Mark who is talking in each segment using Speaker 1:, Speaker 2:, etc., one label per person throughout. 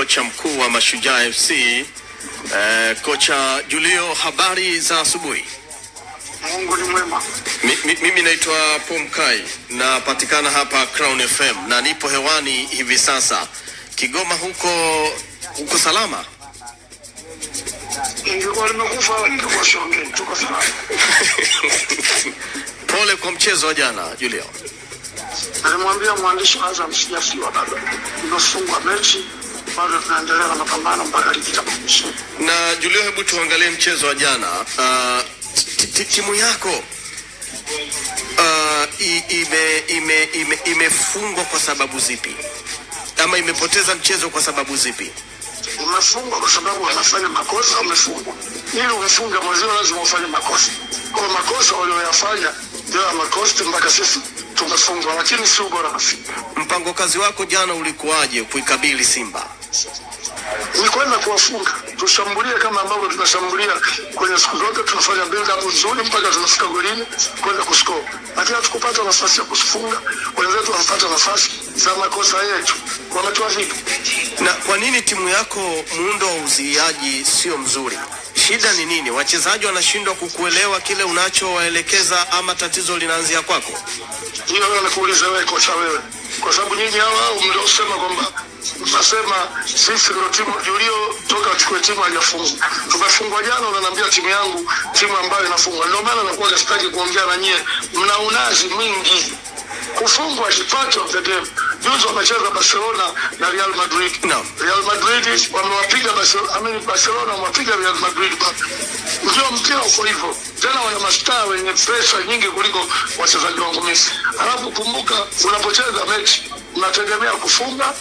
Speaker 1: kocha mkuu wa Mashujaa FC. Kocha Julio, habari za asubuhi.
Speaker 2: Mungu ni mwema.
Speaker 1: Mimi naitwa Pomkai, napatikana hapa Crown FM na nipo hewani hivi sasa. Kigoma huko salama?
Speaker 2: Ingekuwa nimekufa ingekuwa shonge, tuko salama.
Speaker 1: Pole kwa mchezo wa jana, Julio.
Speaker 2: Nilimwambia mwandishi wa Azam sijasiwa bado. Tunafungwa mechi, bado tunaendelea na mapambano mpaka ligi itakwisha.
Speaker 1: Na Julio, hebu tuangalie mchezo wa jana. Timu yako imefungwa kwa sababu zipi? Ama imepoteza mchezo kwa sababu zipi?
Speaker 2: Umefungwa kwa sababu wanafanya makosa, umefungwa. Ili umefunga mwenzio lazima ufanye makosa. Kwa makosa walioyafanya ndio makosa mpaka sisi tumefungwa, lakini si ubora wa Simba.
Speaker 1: Mpango kazi wako jana ulikuwaje kuikabili Simba?
Speaker 2: Ni kwenda kuwafunga. Tushambulie kama ambavyo tunashambulia kwenye siku zote, tunafanya build up nzuri mpaka tunafika golini kwenda kuscore. Lakini hatukupata nafasi ya kufunga. Wenzetu wanapata nafasi za makosa yetu. Wametoa vipi?
Speaker 1: Na kwa nini timu yako muundo wa uziaji sio mzuri? Shida ni nini? Wachezaji wanashindwa kukuelewa kile unachowaelekeza, ama tatizo linaanzia kwako?
Speaker 2: Hiyo wewe nakuuliza wewe, kocha wewe. Kwa sababu nyinyi hao mliosema kwamba mnasema sisi ndio timu Julio toka achukue timu hajafunga. Tukafungwa jana, unaniambia timu yangu timu ambayo inafunga. Ndio maana nakuwa sitaki kuongea na nyie. Mna unazi mwingi. Kufungwa is part of the game. Juzi wamecheza Barcelona na Real Madrid.
Speaker 1: No.
Speaker 2: Real Madrid wamewapiga Barcelona wamewapiga Real Madrid. Ndio mpira uko hivyo. Tena wana mastaa wenye pesa nyingi kuliko wachezaji wangu mimi. Alafu kumbuka, unapocheza mechi unategemea kufunga,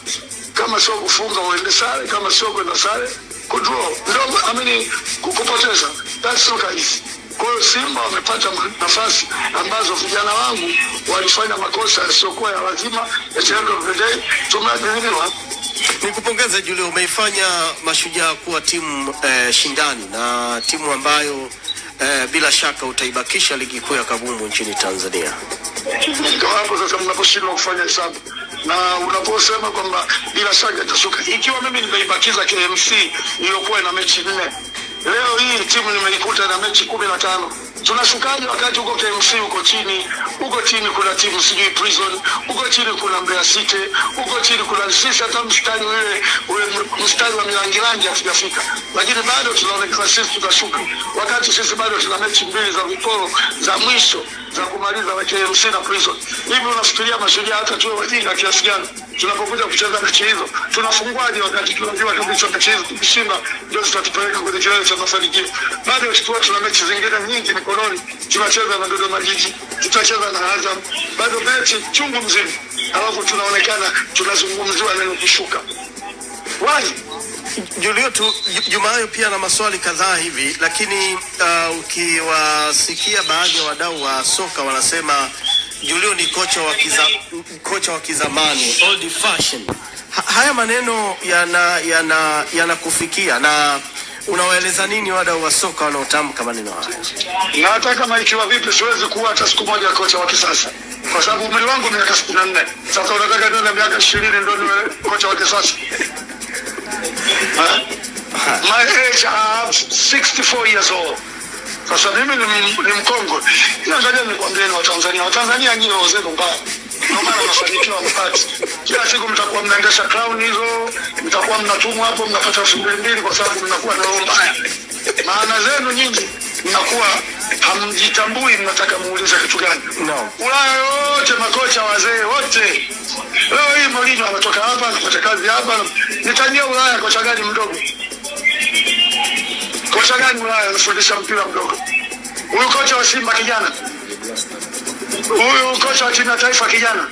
Speaker 2: kama sio kufunga uende sare, kama sio kwenda sare kudraw. Ndio kupoteza. That's so easy. Kwa hiyo Simba wamepata nafasi ambazo vijana wangu walifanya makosa yasiokuwa ya lazima. At the end of the day tumeadhibiwa.
Speaker 1: Nikupongeze Julio, umeifanya Mashujaa kuwa timu shindani na timu ambayo bila shaka utaibakisha ligi kuu ya kabumbu nchini Tanzania.
Speaker 2: Ndio hapo sasa mnaposhindwa kufanya hesabu na unaposema kwamba bila shaka itashuka. Ikiwa mimi nimeibakiza KMC iliyokuwa na mechi 4, leo hii timu nimeikuta na mechi 15. Tunashukaje wakati huko KMC huko chini? Huko chini kuna timu sijui Prison, huko chini kuna Mbeya City, huko chini kuna sisi, hata mstari ule mstari wa milangilangi hatujafika. Lakini bado tunaonekana sisi tutashuka. Wakati sisi bado tuna mechi 2 za viporo za mwisho za kumaliza wa KMC na Prison. Hivi unafikiria Mashujaa hata tuwe wajinga kiasi gani tunapokuja kucheza mechi hizo? Tunafungwaje wakati tunajua kabisa mechi hizo tukishinda ndio tutatupeleka kwenye kilele cha mafanikio? Bado tuna mechi zingine nyingi mikononi. Tunacheza na Dodoma Jiji, tutacheza na Azam, bado mechi chungu mzima. Alafu tunaonekana tunazungumziwa neno kushuka. Why?
Speaker 1: Julio, Jumayo pia na maswali kadhaa hivi, lakini ukiwasikia baadhi ya wadau wa soka wanasema Julio ni kocha wa kizamani, old fashion. Haya maneno yanakufikia na unawaeleza nini wadau wa soka wanaotamka maneno haya?
Speaker 2: Na hata kama ikiwa vipi siwezi kuwa hata siku moja kocha wa kisasa. Kwa sababu umri wangu miaka 64. Sasa unataka niwe na miaka 20 ndio niwe kocha wa kisasa? My age, I have 64 years old. Sasa mimi ni mkongwe. Ngoja nikwambie Watanzania nyinyi wazee mbaya. Ndio maana mnafanikiwa mpati. Kila siku mtakuwa mnaendesha crown hizo, mtakuwa mnatumwa hapo mnapata 2,000 kwa sababu mnakuwa na roho mbaya. Maana zenu nyinyi mnakuwa hamjitambui, mnataka muulize kitu gani?
Speaker 1: No.
Speaker 2: Ulaya yote makocha wazee wote. Leo hii Mourinho ametoka hapa, anapata kazi hapa. Nitania Ulaya kocha gani mdogo? Kocha gani Ulaya anafundisha mpira mdogo? Huyu kocha wa Simba kijana. Huyu kocha wa timu ya taifa kijana.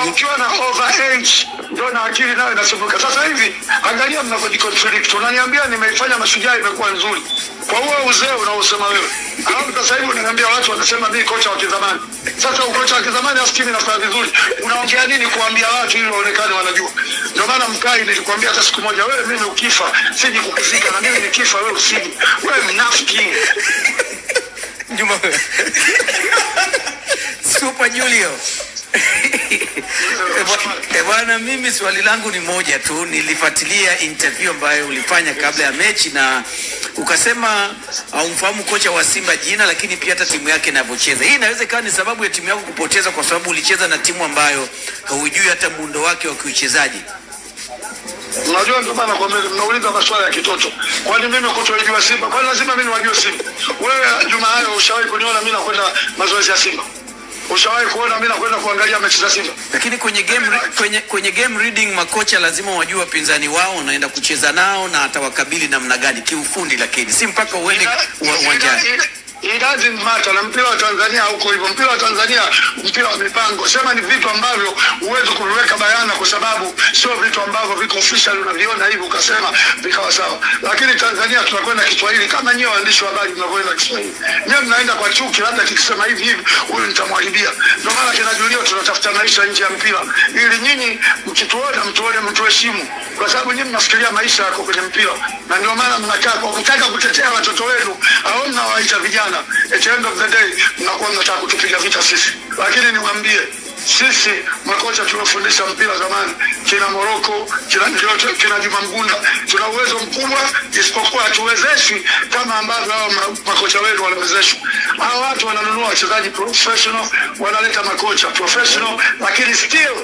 Speaker 2: Ukiwa na over age ndio na akili nayo inasumbuka. Sasa hivi angalia mnapojiconflict. Unaniambia nimeifanya Mashujaa imekuwa nzuri. Kwa huo uzee unaosema wewe. Alafu sasa hivi unaniambia watu wanasema mimi kocha wa kizamani. Sasa kocha wa kizamani afikiri nafanya vizuri. Unaongea nini kuambia watu ili waonekane wanajua? Ndio maana Mkai nilikwambia hata siku moja, wewe mimi ukifa siji kukuzika, na mimi nikifa wewe usiji. Wewe mnafiki.
Speaker 1: Super Julio.
Speaker 3: Bwana, mimi swali langu ni moja tu. Nilifuatilia interview ambayo ulifanya kabla ya mechi na ukasema haumfahamu kocha wa Simba jina, lakini pia hata timu yake inavyocheza. Hii inaweza ikawa ni sababu ya timu yako kupoteza kwa sababu ulicheza na timu ambayo haujui hata muundo wake wa kiuchezaji.
Speaker 2: Unajua ndio maana kwa mimi mnauliza maswali ya kitoto. Kwani mimi kutojua Simba? Kwani lazima mimi niwajue Simba? Wewe Juma hayo ushawahi kuniona mimi nakwenda mazoezi ya Simba? Ushawahi kuona mimi nakwenda kuangalia mechi za Simba?
Speaker 3: Lakini kwenye game reading makocha lazima wajue wapinzani wao naenda kucheza nao na atawakabili namna gani kiufundi, lakini si mpaka uende uwanjani.
Speaker 2: It doesn't matter. Na mpira wa Tanzania huko hivyo. Mpira wa Tanzania mpira wa mipango. Sema ni vitu ambavyo uwezo kuviweka bayana kwa sababu sio vitu ambavyo viko official unaviona hivi ukasema vikawa sawa. Lakini Tanzania tunakwenda Kiswahili kama nyewe waandishi wa habari mnavyoenda Kiswahili. Nyewe mnaenda kwa chuki, labda tukisema hivi huyu nitamwharibia. Ndio maana kinajuliwa tunatafuta maisha nje ya mpira. Ili nyinyi mkituona mtuone mtuheshimu. Kwa sababu nyinyi mnafikiria maisha yako kwenye mpira. Na ndio maana mnakaa kwa kutaka kutetea watoto wenu au mnawaita vijana. At the end of the day mnakuwa mnataka kutupiga vita sisi, lakini niwaambie sisi makocha tuliofundisha mpira zamani, kina Moroko, kina Juma Mgunda, tuna uwezo mkubwa, isipokuwa hatuwezeshwi kama ambavyo hao makocha wetu wanawezeshwa. Hao watu wananunua wachezaji professional, wanaleta makocha professional, lakini still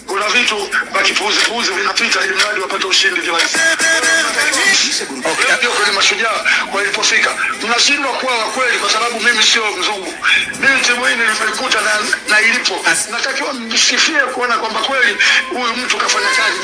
Speaker 2: kuna vitu vya kipuuzi vinapita ili mradi wapate ushindi kirahisi. Ndio kwenye Mashujaa walipofika. Mnashindwa kuwa wa kweli kwa sababu mimi sio mzungu. Mimi timu hii nilikuta na ilipo. Natakiwa msifie kuona kwamba kweli huyu mtu kafanya kazi.